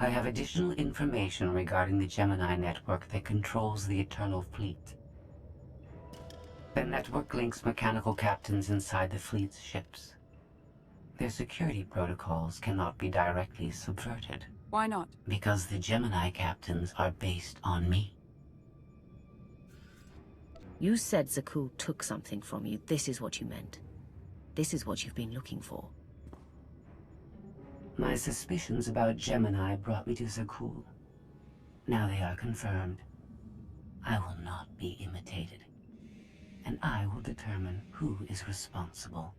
I have additional information regarding the Gemini network that controls the Eternal Fleet. The network links mechanical captains inside the fleet's ships. Their security protocols cannot be directly subverted. Why not? Because the Gemini captains are based on me. You said Zakul took something from you. This is what you meant. This is what you've been looking for. My suspicions about Gemini brought me to Zakul. Now they are confirmed. I will not be imitated. And I will determine who is responsible.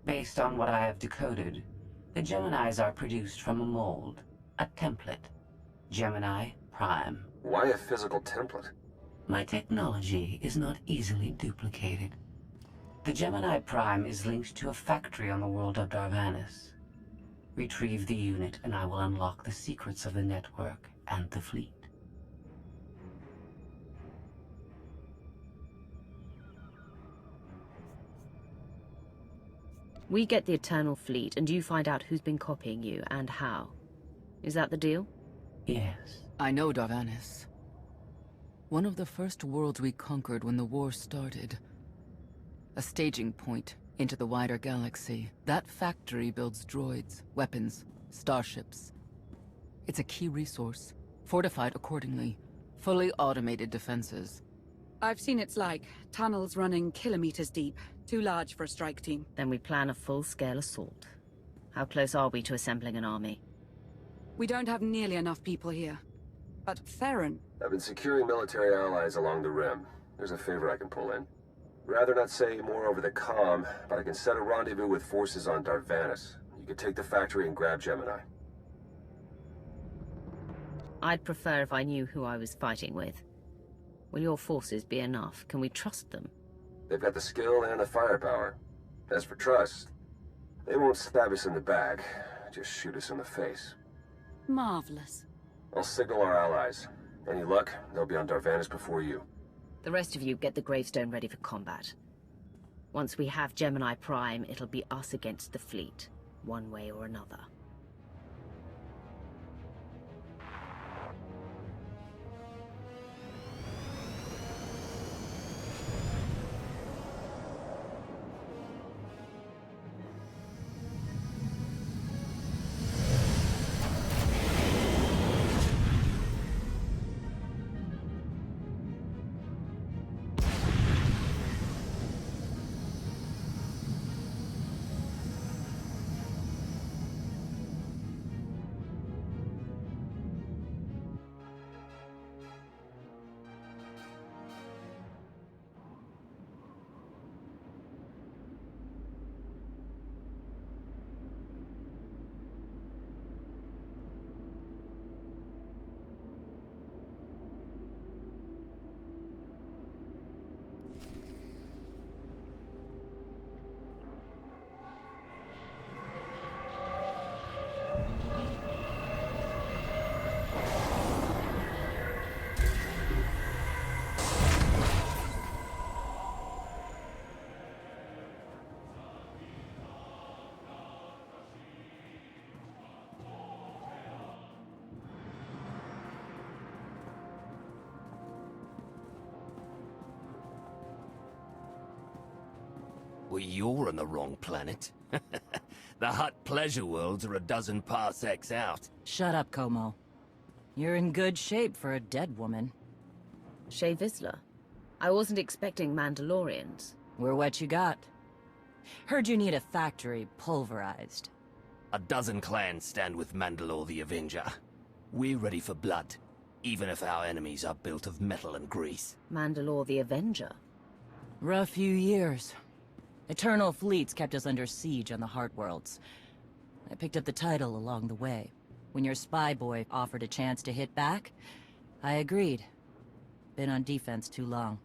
Based on what I have decoded, the Geminis are produced from a mold, a template. Gemini Prime. Why a physical template? My technology is not easily duplicated. The Gemini Prime is linked to a factory on the world of Darvanis. Retrieve the unit and I will unlock the secrets of the network and the fleet. We get the Eternal Fleet, and you find out who's been copying you, and how. Is that the deal? Yes. I know Darvanis. One of the first worlds we conquered when the war started. A staging point into the wider galaxy. That factory builds droids, weapons, starships. It's a key resource, fortified accordingly, fully automated defenses. I've seen its like, tunnels running kilometers deep, too large for a strike team. Then we plan a full-scale assault. How close are we to assembling an army? We don't have nearly enough people here. But Theron... I've been securing military allies along the rim. There's a favor I can pull in. Rather not say more over the comm, but I can set a rendezvous with forces on Darvanis. You could take the factory and grab Gemini. I'd prefer if I knew who I was fighting with. Will your forces be enough? Can we trust them? They've got the skill and the firepower. As for trust, they won't stab us in the back, just shoot us in the face. Marvelous. I'll signal our allies. Any luck, they'll be on Darvanis before you. The rest of you get the gravestone ready for combat. Once we have Gemini Prime, it'll be us against the fleet, one way or another. Well, you're on the wrong planet. The hot pleasure worlds are a dozen parsecs out. Shut up, Como. You're in good shape for a dead woman. Shay Vizsla. I wasn't expecting Mandalorians. We're what you got. Heard you need a factory pulverized. A dozen clans stand with Mandalore the Avenger. We're ready for blood, even if our enemies are built of metal and grease. Mandalore the Avenger. Rough few years. Eternal fleets kept us under siege on the Heart Worlds. I picked up the title along the way. When your spy boy offered a chance to hit back, I agreed. Been on defense too long.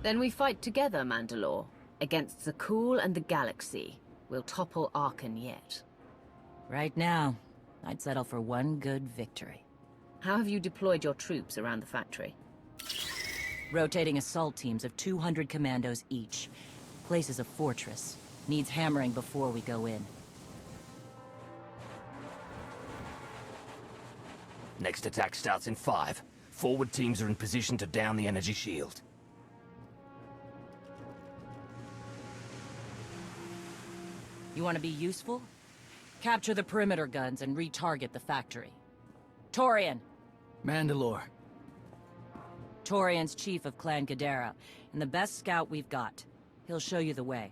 Then we fight together, Mandalore. Against Zakul and the Galaxy. We'll topple Arkan yet. Right now, I'd settle for one good victory. How have you deployed your troops around the factory? Rotating assault teams of 200 commandos each. Place is a fortress. Needs hammering before we go in. Next attack starts in 5. Forward teams are in position to down the energy shield. You want to be useful? Capture the perimeter guns and retarget the factory. Torian! Mandalore. Torian's chief of Clan Ghidorah, and the best scout we've got. He'll show you the way.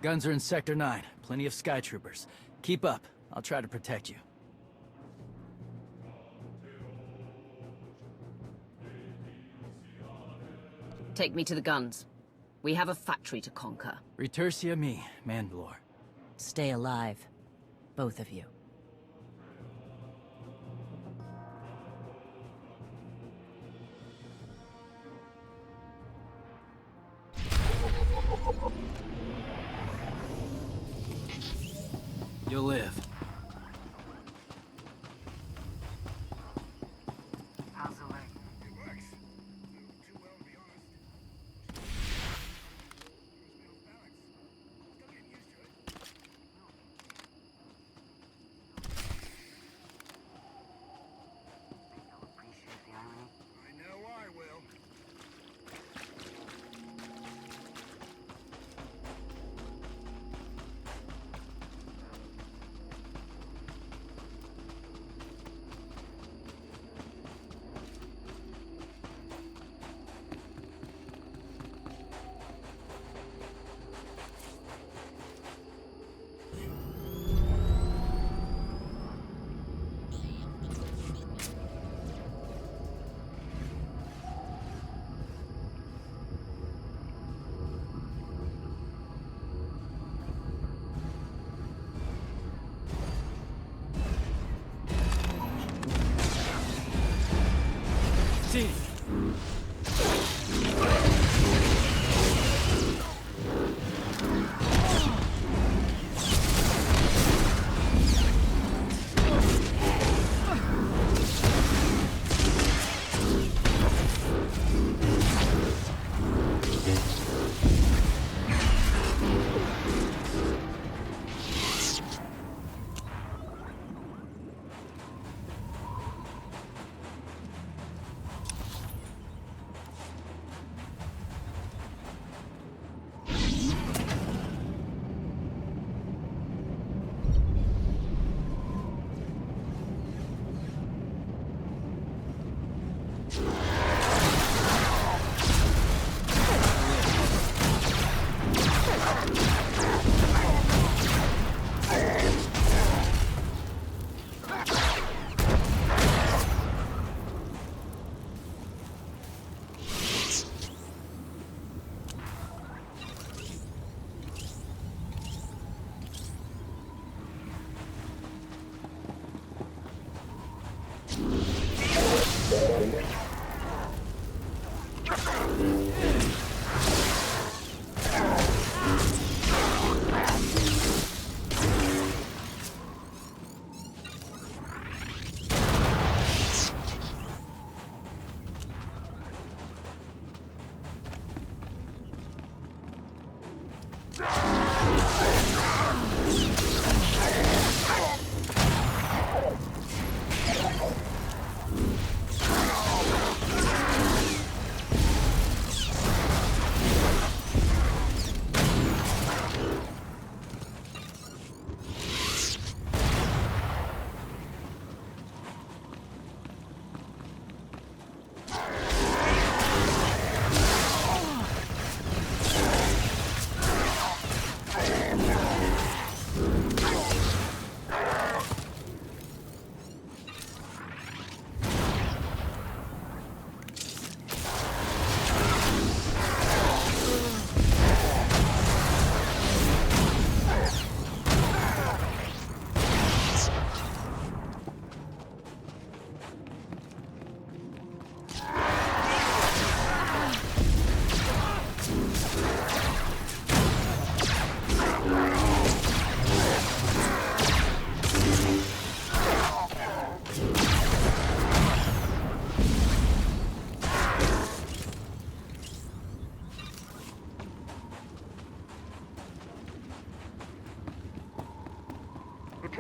Guns are in Sector 9. Plenty of Sky Troopers. Keep up. I'll try to protect you. Take me to the guns. We have a factory to conquer. Retursia me, Mandalore. Stay alive. Both of you. You'll live.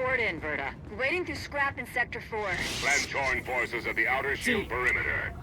Report in, Verda. Waiting to scrap in Sector 4. Plan join forces at the outer shield perimeter.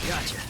Gotcha.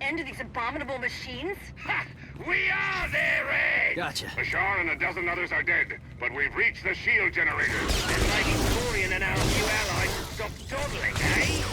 End to these abominable machines? Ha! We are there, Ray! Gotcha. Bashar and a dozen others are dead, but we've reached the shield generators. Then Lady Torian and our few allies should stop dawdling, eh?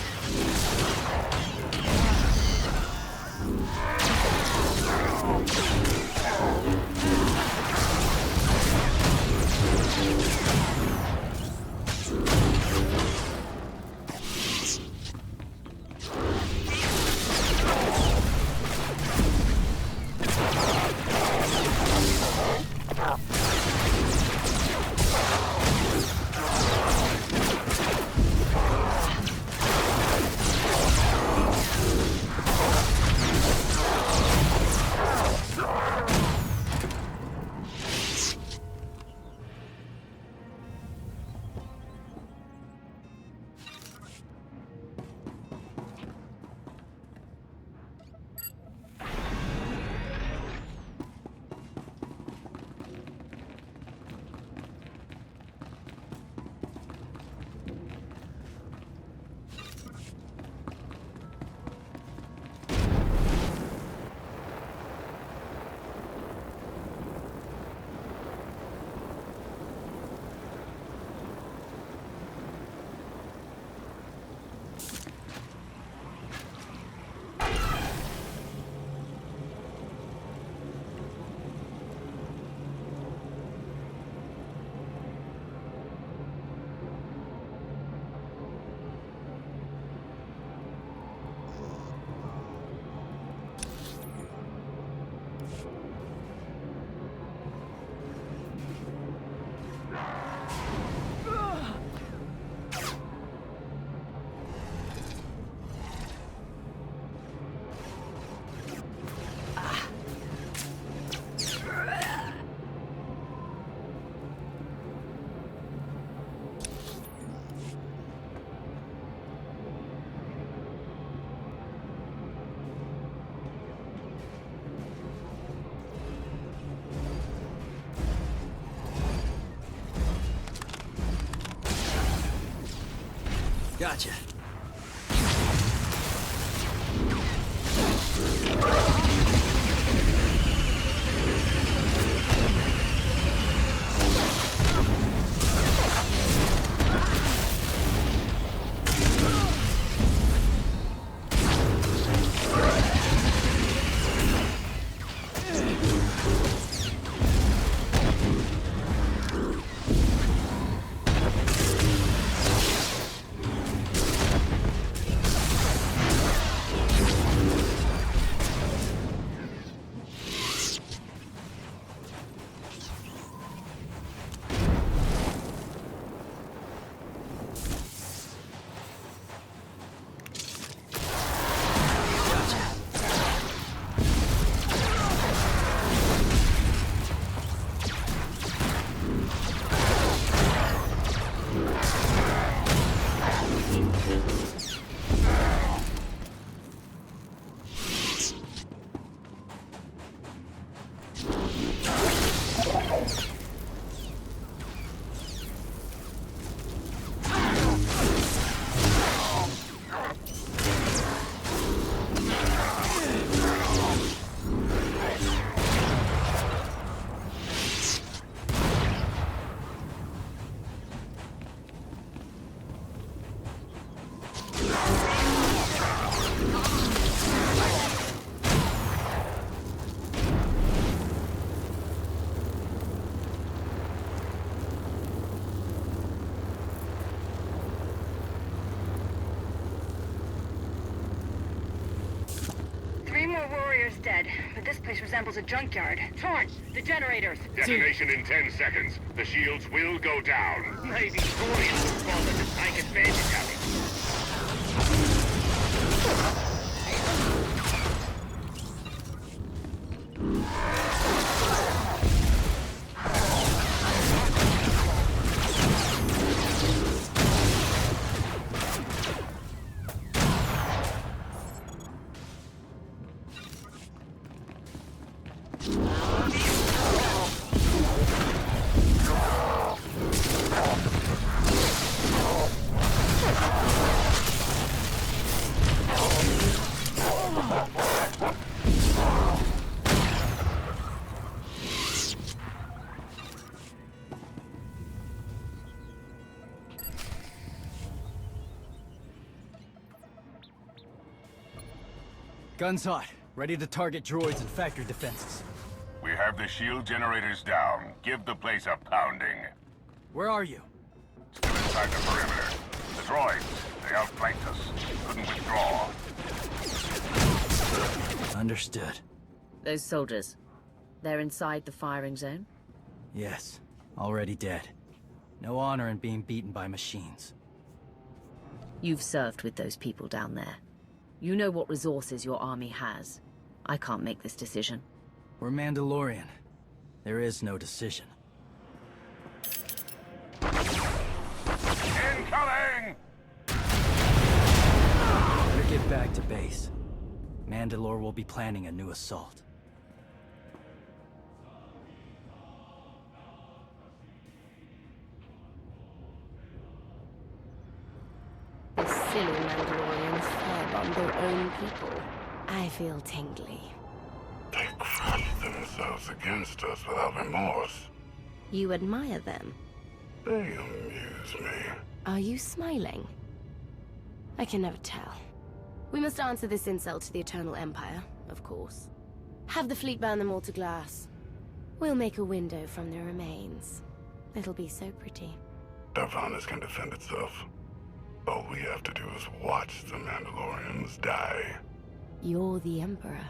Gotcha. Dead, but this place resembles a junkyard. Torch! The generators! Detonation in 10 seconds. The shields will go down. Maybe Thorians will bother to take advantage of Guns hot. Ready to target droids and factory defenses. We have the shield generators down. Give the place a pounding. Where are you? Still inside the perimeter. The droids, they outflanked us. Couldn't withdraw. Understood. Those soldiers, they're inside the firing zone? Yes. Already dead. No honor in being beaten by machines. You've served with those people down there. You know what resources your army has. I can't make this decision. We're Mandalorian. There is no decision. Incoming! Better get back to base. Mandalore will be planning a new assault. The silly Mandalorians firebomb their own people. I feel tingly. They crush themselves against us without remorse. You admire them. They amuse me. Are you smiling? I can never tell. We must answer this insult to the Eternal Empire, of course. Have the fleet burn them all to glass. We'll make a window from their remains. It'll be so pretty. Darvanis can defend itself. All we have to do is watch the Mandalorians die. You're the Emperor.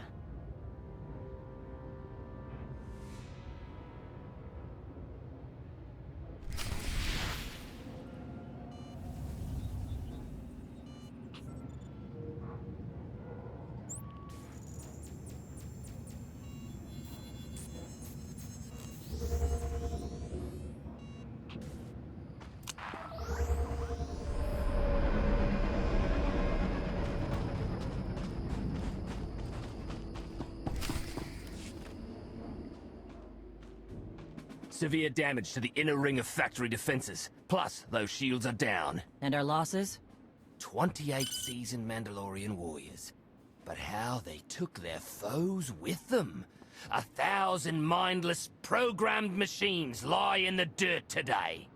Severe damage to the inner ring of factory defenses. Plus, those shields are down. And our losses? 28 seasoned Mandalorian warriors. But how they took their foes with them. 1,000 mindless, programmed machines lie in the dirt today.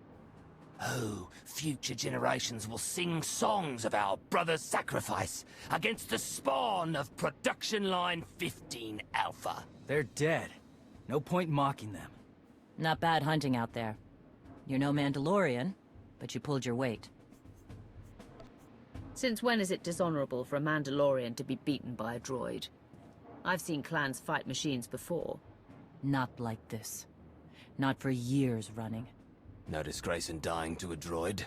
Oh, future generations will sing songs of our brother's sacrifice against the spawn of Production Line 15 Alpha. They're dead. No point mocking them. Not bad hunting out there. You're no Mandalorian, but you pulled your weight. Since when is it dishonorable for a Mandalorian to be beaten by a droid? I've seen clans fight machines before. Not like this. Not for years running. No disgrace in dying to a droid.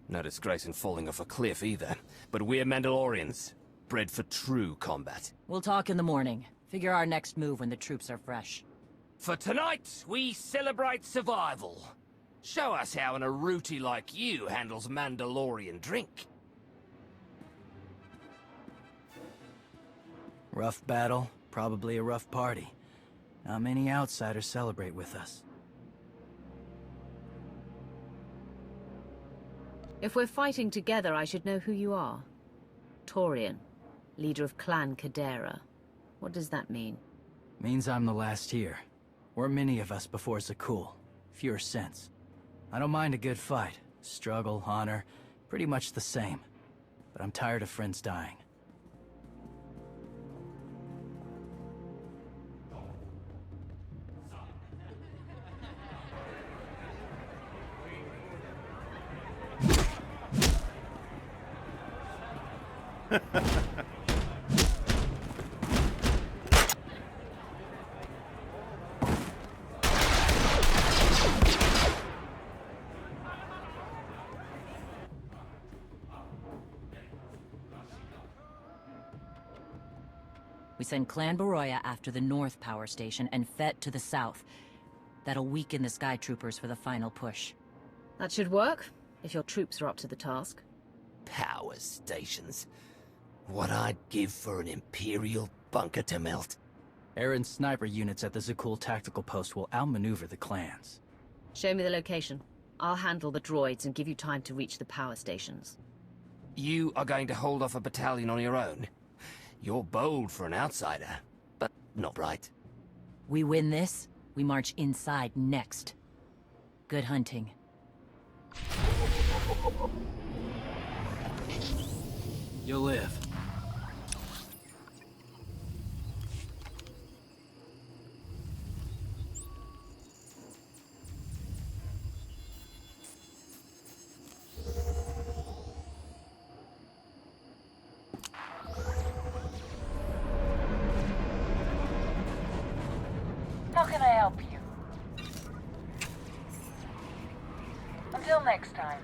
No disgrace in falling off a cliff either. But we're Mandalorians, bred for true combat. We'll talk in the morning. Figure our next move when the troops are fresh. For tonight, we celebrate survival. Show us how an Aruti like you handles Mandalorian drink. Rough battle, probably a rough party. Not many outsiders celebrate with us. If we're fighting together, I should know who you are. Taurian, leader of Clan Kadera. What does that mean? Means I'm the last here. Weren't many of us before Zakul. Fewer since. I don't mind a good fight. Struggle, honor, pretty much the same. But I'm tired of friends dying. We send Clan Baroya after the North Power Station and Fett to the south. That'll weaken the Sky Troopers for the final push. That should work, if your troops are up to the task. Power stations. What I'd give for an Imperial bunker to melt. Aaron's sniper units at the Zakul tactical post will outmaneuver the clans. Show me the location. I'll handle the droids and give you time to reach the power stations. You are going to hold off a battalion on your own? You're bold for an outsider, but not right. We win this, we march inside next. Good hunting. You'll live. How can I help you? Until next time.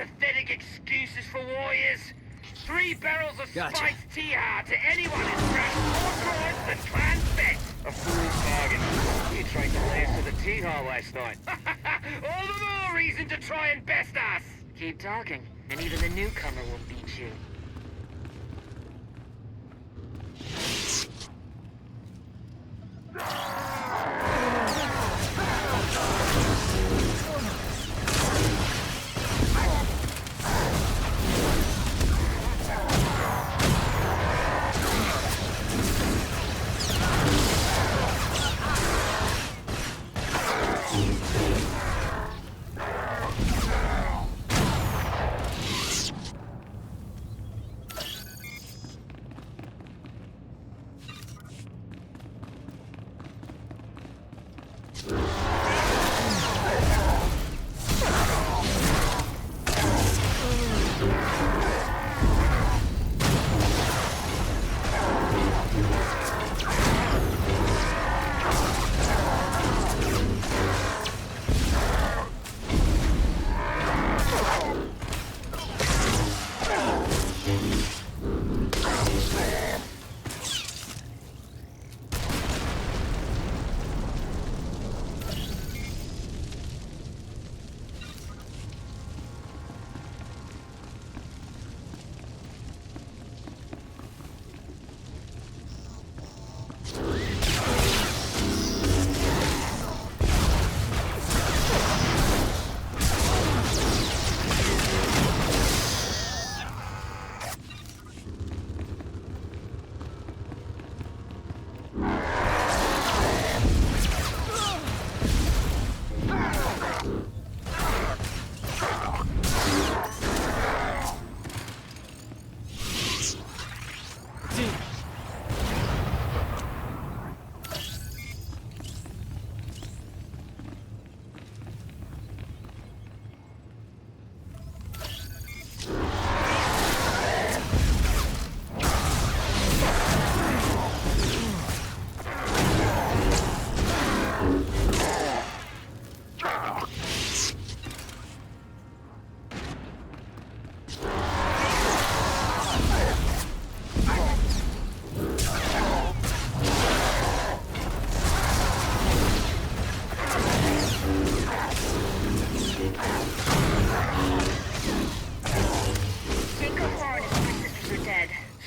pathetic excuses for warriors. 3 barrels of Gotcha. spiced tea to anyone who's crashed more droids than Clan Sith. A fool's bargain. You tried to lay us to the tea hall last night. All the more reason to try and best us. Keep talking, and even the newcomer will beat you.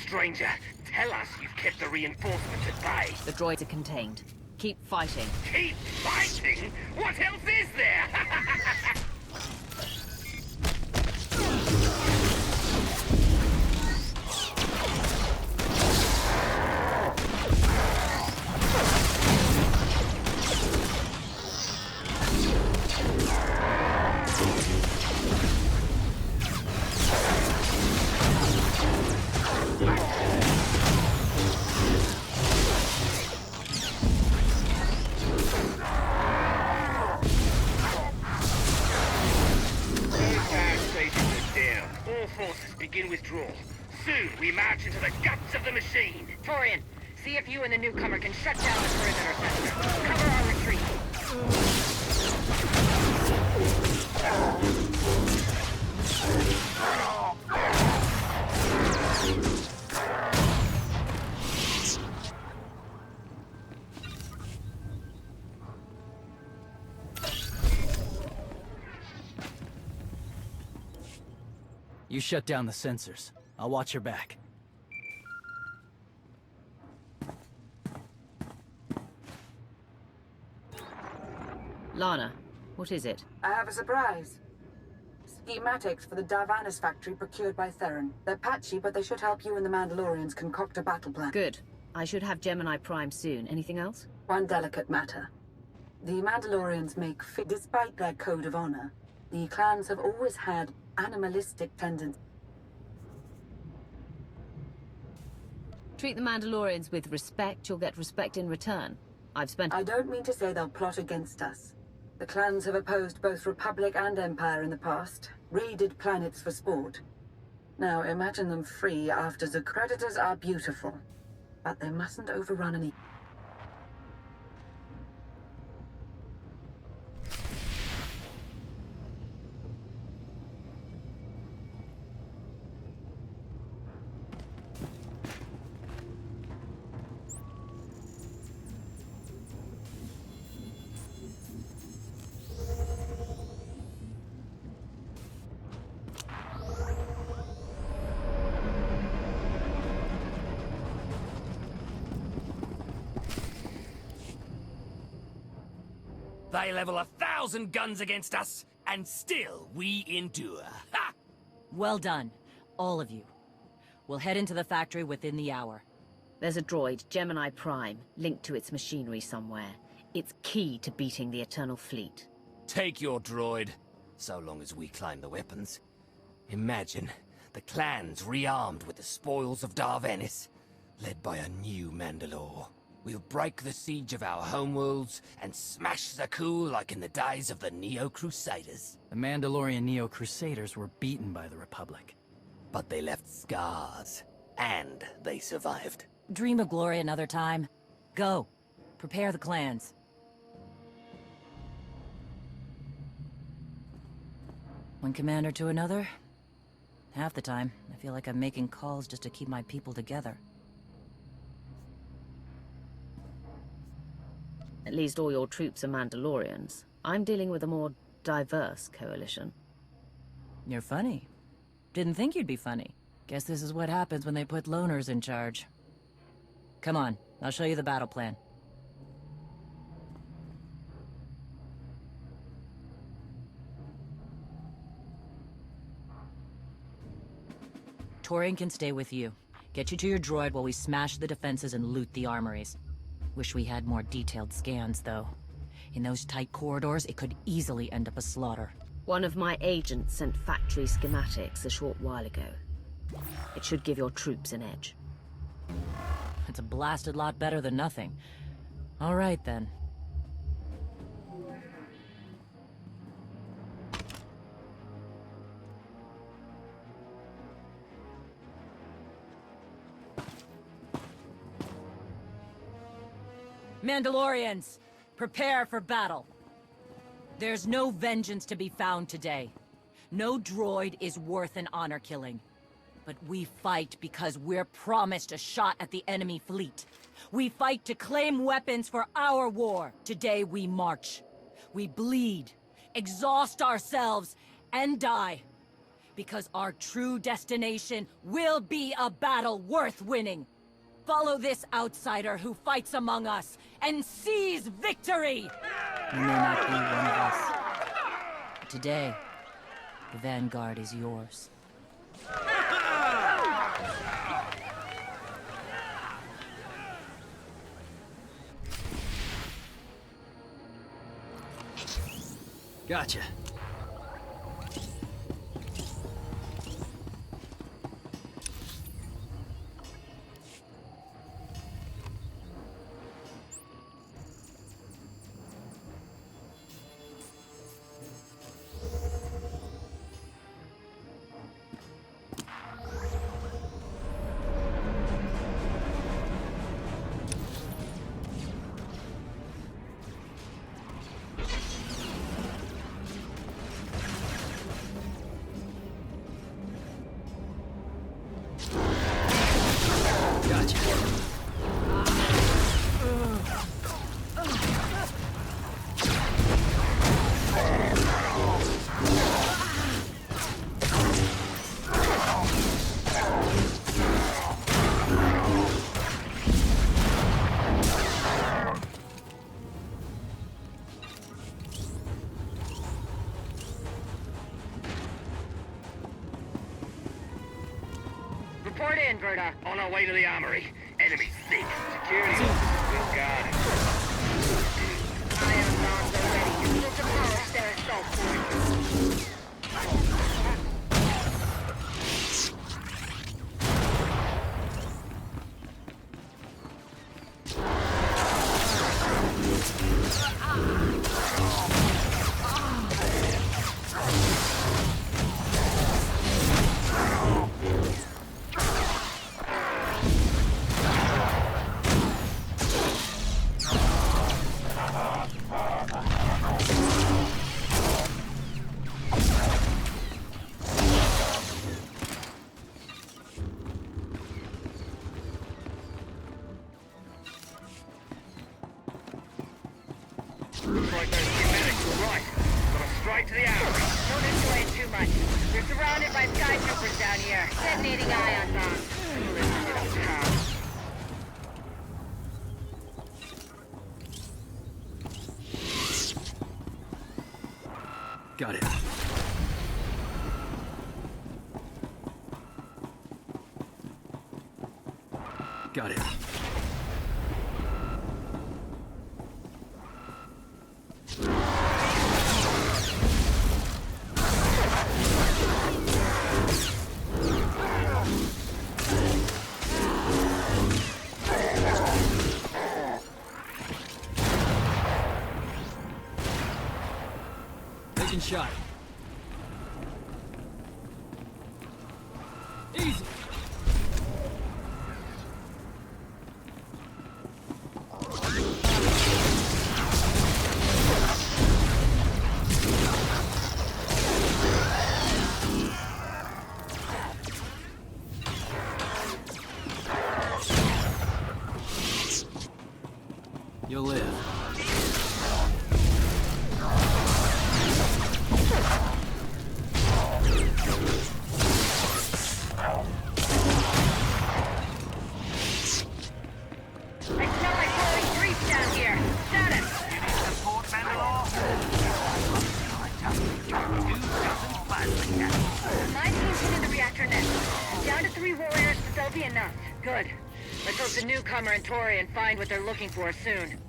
Stranger, tell us you've kept the reinforcements at bay. The droids are contained. Keep fighting. Keep fighting? What else is there? Begin withdrawal. Soon we march into the guts of the machine. Torian, see if you and the newcomer can shut down the perimeter sector. Cover our retreat. You shut down the sensors. I'll watch your back. Lana, what is it? I have a surprise. Schematics for the Darvanis factory procured by Theron. They're patchy, but they should help you and the Mandalorians concoct a battle plan. Good. I should have Gemini Prime soon. Anything else? One delicate matter. The Mandalorians make despite their code of honor, the clans have always had animalistic tendencies. Treat the Mandalorians with respect, you'll get respect in return. I've spent... I don't mean to say they'll plot against us. The clans have opposed both Republic and Empire in the past, raided planets for sport. Now imagine them free after the creditors are beautiful, but they mustn't overrun any... They level 1,000 guns against us, and still we endure. Ha! Well done, all of you. We'll head into the factory within the hour. There's a droid, Gemini Prime, linked to its machinery somewhere. It's key to beating the Eternal Fleet. Take your droid, so long as we claim the weapons. Imagine the clans rearmed with the spoils of Darvanis, led by a new Mandalore. We'll break the siege of our homeworlds and smash Zakuul like in the days of the Neo-Crusaders. The Mandalorian Neo-Crusaders were beaten by the Republic. But they left scars, and they survived. Dream of glory another time. Go. Prepare the clans. One commander to another. Half the time, I feel like I'm making calls just to keep my people together. At least all your troops are Mandalorians. I'm dealing with a more diverse coalition. You're funny. Didn't think you'd be funny. Guess this is what happens when they put loners in charge. Come on, I'll show you the battle plan. Torian can stay with you. Get you to your droid while we smash the defenses and loot the armories. Wish we had more detailed scans, though. In those tight corridors, it could easily end up a slaughter. One of my agents sent factory schematics a short while ago. It should give your troops an edge. It's a blasted lot better than nothing. All right, then. Mandalorians, prepare for battle. There's no vengeance to be found today. No droid is worth an honor killing. But we fight because we're promised a shot at the enemy fleet. We fight to claim weapons for our war. Today we march. We bleed, exhaust ourselves, and die. Because our true destination will be a battle worth winning. Follow this outsider who fights among us and seize victory! You may not be one of us. But today, the Vanguard is yours. Gotcha. Report in, Verda. On our way to the armory. Enemy thick. Security officers will guard it. Ion bombs are ready. Need to polish their assault points. Looks like those schematics were right. Got us straight to the armory. Don't enjoy it too much. We're surrounded by sky troopers down here. Detonating ion bombs. Got it. Got it. Taking shot. Easy. You'll live. Good. Let's hope the newcomer and Torian find what they're looking for soon.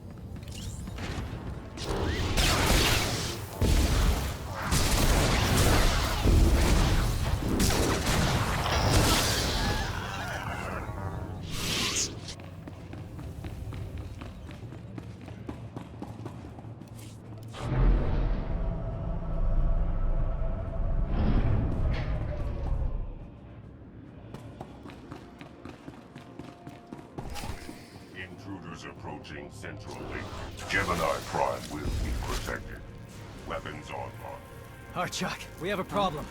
Approaching Central Link. Gemini Prime will be protected. Weapons online. Archok, we have a problem.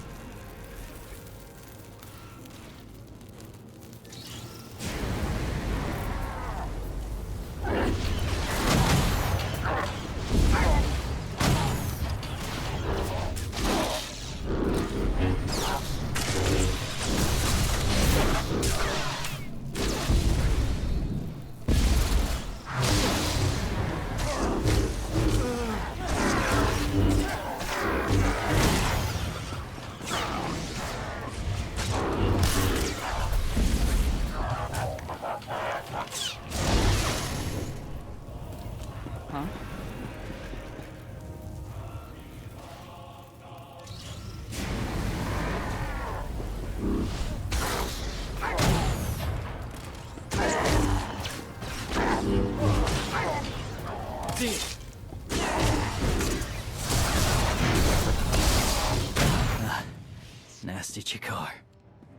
Nasty Chikar.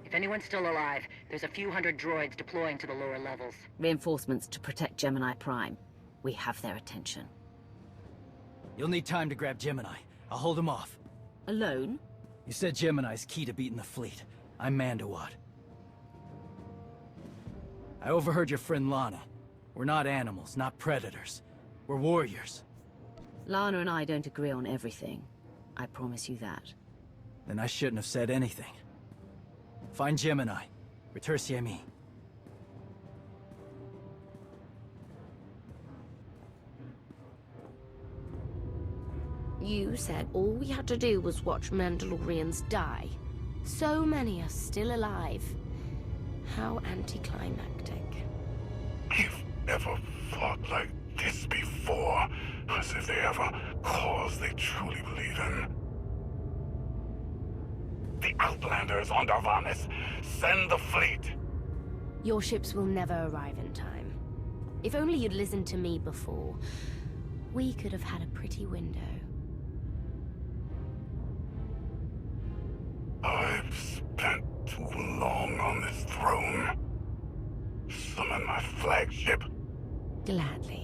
If anyone's still alive, there's a few hundred droids deploying to the lower levels. Reinforcements to protect Gemini Prime. We have their attention. You'll need time to grab Gemini. I'll hold him off. Alone? You said Gemini's key to beating the fleet. I'm Mandawad. I overheard your friend Lana. We're not animals, not predators. We're warriors. Lana and I don't agree on everything. I promise you that. Then I shouldn't have said anything. Find Gemini. Retursiez me. You said all we had to do was watch Mandalorians die. So many are still alive. How anticlimactic. I've never fought like this before. As if they have a cause they truly believe in. The Outlanders on Darvanis. Send the fleet. Your ships will never arrive in time. If only you'd listened to me before, we could have had a pretty window. I've spent too long on this throne. Summon my flagship. Gladly.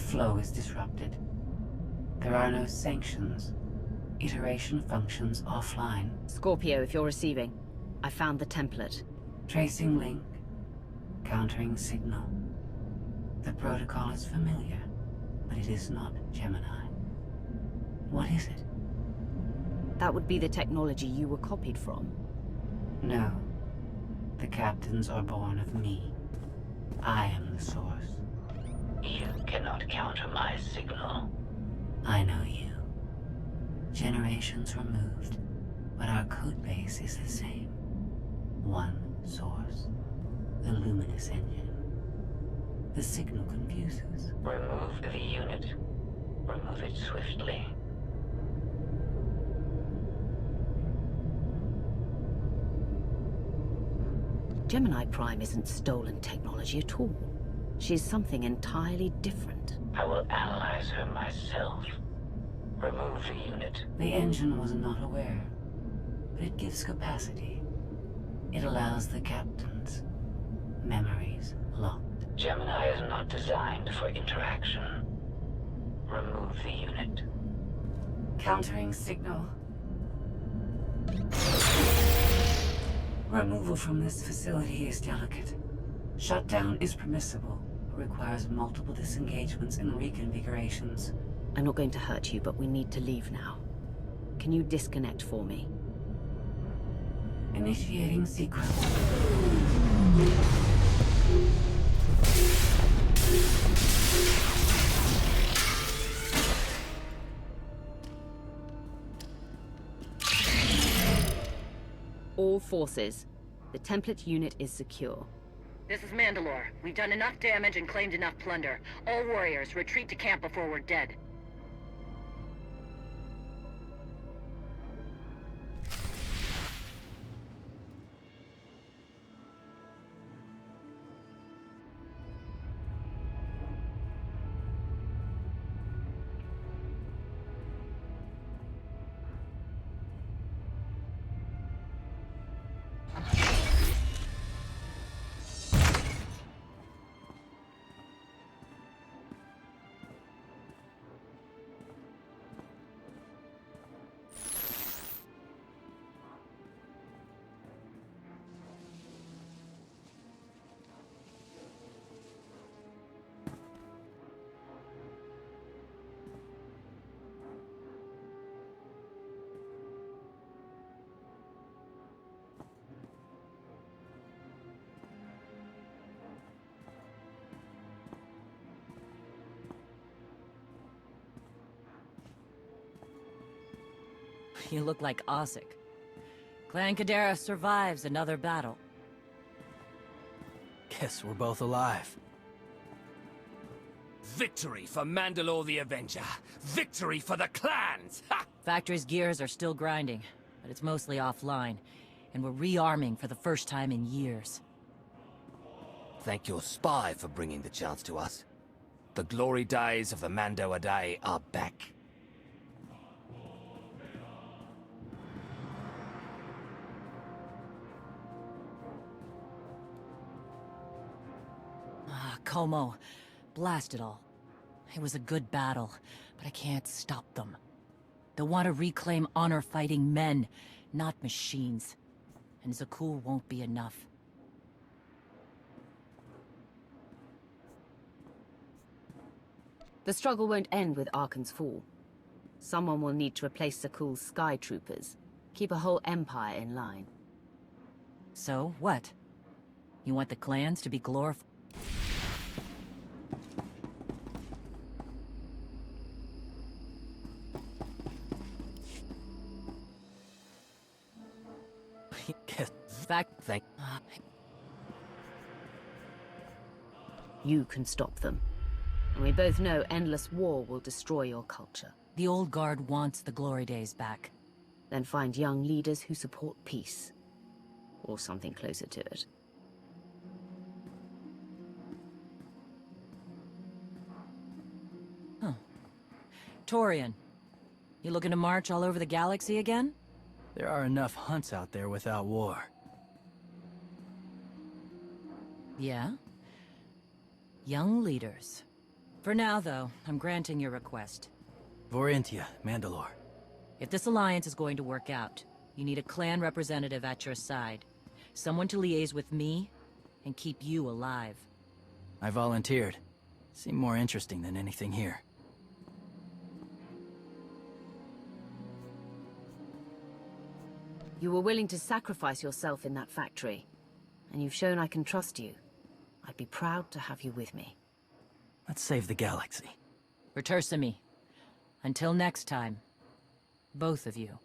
flow is disrupted. There are no sanctions. Iteration functions offline. Scorpio, if you're receiving, I found the template. Tracing link. Countering signal. The protocol is familiar, but it is not Gemini. What is it? That would be the technology you were copied from. No. The captains are born of me. I am the source. You cannot counter my signal. I know you. Generations removed, but our codebase is the same. One source. The luminous engine. The signal confuses. Remove the unit. Remove it swiftly. Gemini Prime isn't stolen technology at all. She's something entirely different. I will analyze her myself. Remove the unit. The engine was not aware, but it gives capacity. It allows the captains. Memories locked. Gemini is not designed for interaction. Remove the unit. Countering signal. Removal from this facility is delicate. Shutdown is permissible, but requires multiple disengagements and reconfigurations. I'm not going to hurt you, but we need to leave now. Can you disconnect for me? Initiating sequence. All forces. The template unit is secure. This is Mandalore. We've done enough damage and claimed enough plunder. All warriors, retreat to camp before we're dead. You look like Ossic. Clan Kadera survives another battle. Guess we're both alive. Victory for Mandalore the Avenger! Victory for the clans! Ha! Factory's gears are still grinding, but it's mostly offline, and we're rearming for the first time in years. Thank your spy for bringing the chance to us. The glory days of the Mando Adae are back. Como, blast it all. It was a good battle, but I can't stop them. They want to reclaim honor-fighting men, not machines. And Zakuul won't be enough. The struggle won't end with Arkan's fall. Someone will need to replace Zakuul's Sky Troopers. Keep a whole empire in line. So, what? You want the clans to be glorified? You can stop them. And we both know endless war will destroy your culture. The old guard wants the glory days back. Then find young leaders who support peace. Or something closer to it. Huh. Torian, you looking to march all over the galaxy again? There are enough hunts out there without war. Yeah? Young leaders. For now, though, I'm granting your request. Vorintia, Mandalore. If this alliance is going to work out, you need a clan representative at your side. Someone to liaise with me and keep you alive. I volunteered. Seemed more interesting than anything here. You were willing to sacrifice yourself in that factory, and you've shown I can trust you. I'd be proud to have you with me. Let's save the galaxy. Return me. Until next time, both of you.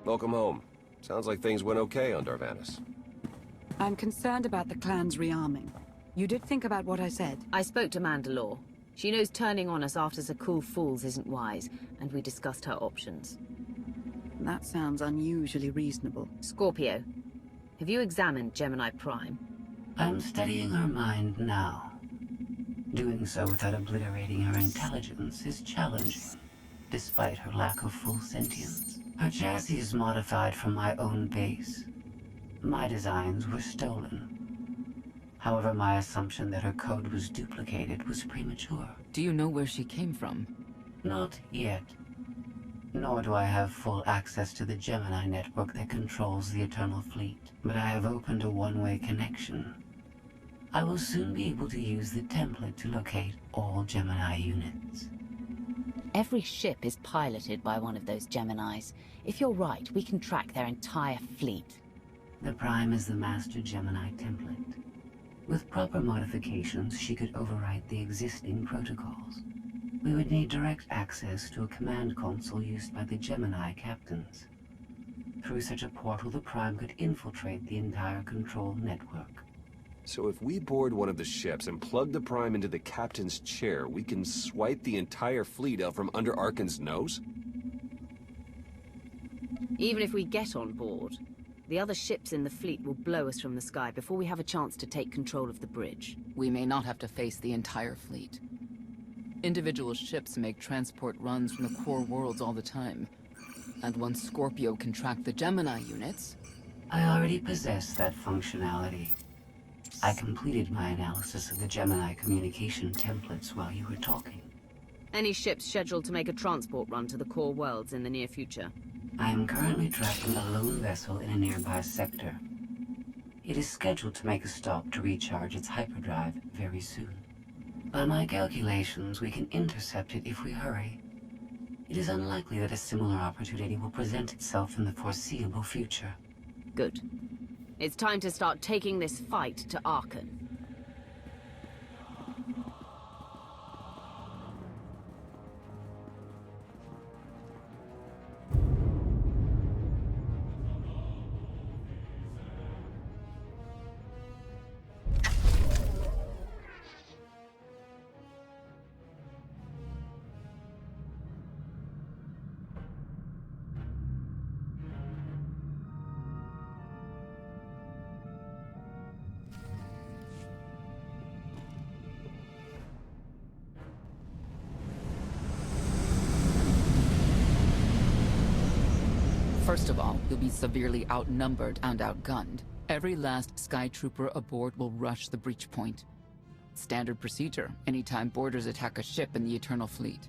Welcome home. Sounds like things went okay on Darvanis. I'm concerned about the clan's rearming. You did think about what I said? I spoke to Mandalore. She knows turning on us after Zakul falls isn't wise, and we discussed her options. That sounds unusually reasonable. Scorpio, have you examined Gemini Prime? I'm studying her mind now. Doing so without obliterating her intelligence is challenging, despite her lack of full sentience. Her chassis is modified from my own base. My designs were stolen. However, my assumption that her code was duplicated was premature. Do you know where she came from? Not yet. Nor do I have full access to the Gemini network that controls the Eternal Fleet. But I have opened a one-way connection. I will soon be able to use the template to locate all Gemini units. Every ship is piloted by one of those Geminis. If you're right, we can track their entire fleet. The Prime is the master Gemini template. With proper modifications, she could overwrite the existing protocols. We would need direct access to a command console used by the Gemini captains. Through such a portal, the Prime could infiltrate the entire control network. So if we board one of the ships and plug the Prime into the captain's chair, we can swipe the entire fleet out from under Arkan's nose? Even if we get on board, the other ships in the fleet will blow us from the sky before we have a chance to take control of the bridge. We may not have to face the entire fleet. Individual ships make transport runs from the core worlds all the time. And once Scorpio can track the Gemini units... I already possess that functionality. I completed my analysis of the Gemini communication templates while you were talking. Any ships scheduled to make a transport run to the core worlds in the near future? I am currently tracking a lone vessel in a nearby sector. It is scheduled to make a stop to recharge its hyperdrive very soon. By my calculations, we can intercept it if we hurry. It is unlikely that a similar opportunity will present itself in the foreseeable future. Good. It's time to start taking this fight to Arkan. First of all, you'll be severely outnumbered and outgunned. Every last Sky Trooper aboard will rush the breach point. Standard procedure, anytime boarders attack a ship in the Eternal Fleet.